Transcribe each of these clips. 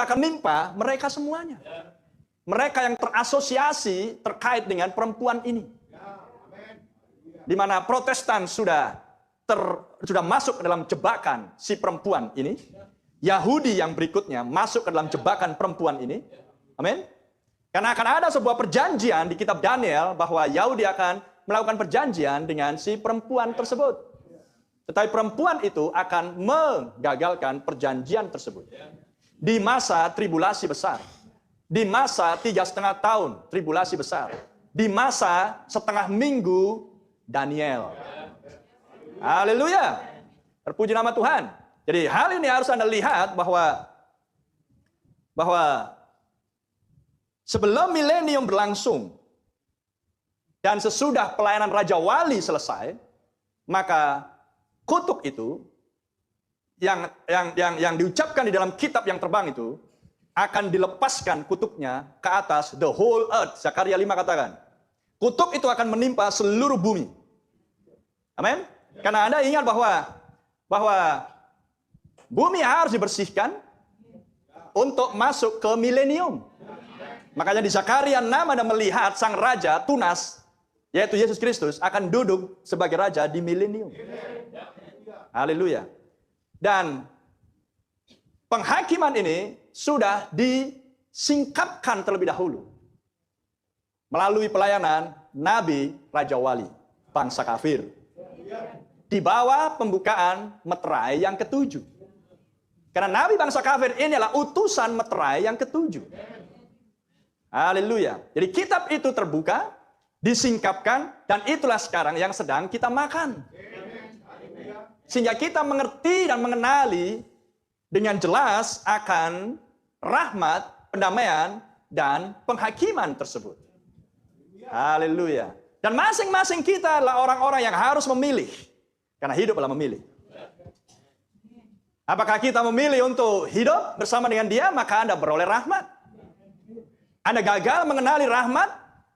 akan menimpa mereka semuanya. Mereka yang terasosiasi terkait dengan perempuan ini. Di mana Protestan sudah masuk ke dalam jebakan si perempuan ini. Yahudi yang berikutnya masuk ke dalam jebakan perempuan ini. Amin. Karena akan ada sebuah perjanjian di kitab Daniel bahwa Yahudi akan melakukan perjanjian dengan si perempuan tersebut. Tetapi perempuan itu akan menggagalkan perjanjian tersebut. Di masa tribulasi besar. Di masa 3,5 tahun tribulasi besar. Di masa setengah minggu Daniel. Haleluya. Terpuji nama Tuhan. Jadi hal ini harus Anda lihat bahwa sebelum milenium berlangsung dan sesudah pelayanan Raja Wali selesai, maka kutuk itu yang diucapkan di dalam kitab yang terbang itu akan dilepaskan kutuknya ke atas the whole earth. Zakaria 5 katakan. Kutuk itu akan menimpa seluruh bumi. Amin. Karena Anda ingat bahwa bumi harus dibersihkan untuk masuk ke milenium. Makanya di Zakaria 6 Anda melihat sang raja tunas, yaitu Yesus Kristus, akan duduk sebagai raja di milenium. Haleluya. Dan penghakiman ini sudah disingkapkan terlebih dahulu melalui pelayanan Nabi Raja Wali, bangsa kafir. Di bawah pembukaan meterai yang ke-7. Karena Nabi bangsa kafir ini adalah utusan meterai yang ke-7. Haleluya. Jadi kitab itu terbuka, disingkapkan, dan itulah sekarang yang sedang kita makan. Sehingga kita mengerti dan mengenali dengan jelas akan rahmat, pendamaian, dan penghakiman tersebut. Haleluya. Dan masing-masing kita adalah orang-orang yang harus memilih. Karena hidup adalah memilih. Apakah kita memilih untuk hidup bersama dengan Dia, maka Anda beroleh rahmat. Anda gagal mengenali rahmat,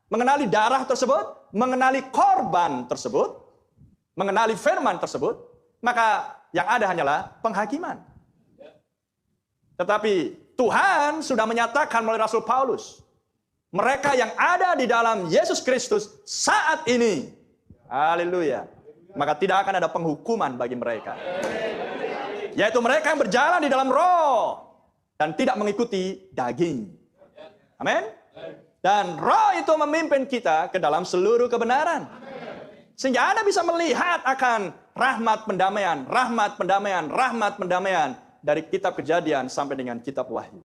mengenali darah tersebut, mengenali korban tersebut, mengenali firman tersebut, maka yang ada hanyalah penghakiman. Tetapi Tuhan sudah menyatakan melalui Rasul Paulus, mereka yang ada di dalam Yesus Kristus saat ini, haleluya, maka tidak akan ada penghukuman bagi mereka. Yaitu mereka yang berjalan di dalam roh dan tidak mengikuti daging. Amin. Dan roh itu memimpin kita ke dalam seluruh kebenaran. Sehingga Anda bisa melihat akan rahmat pendamaian, rahmat pendamaian, rahmat pendamaian dari kitab Kejadian sampai dengan kitab Wahyu.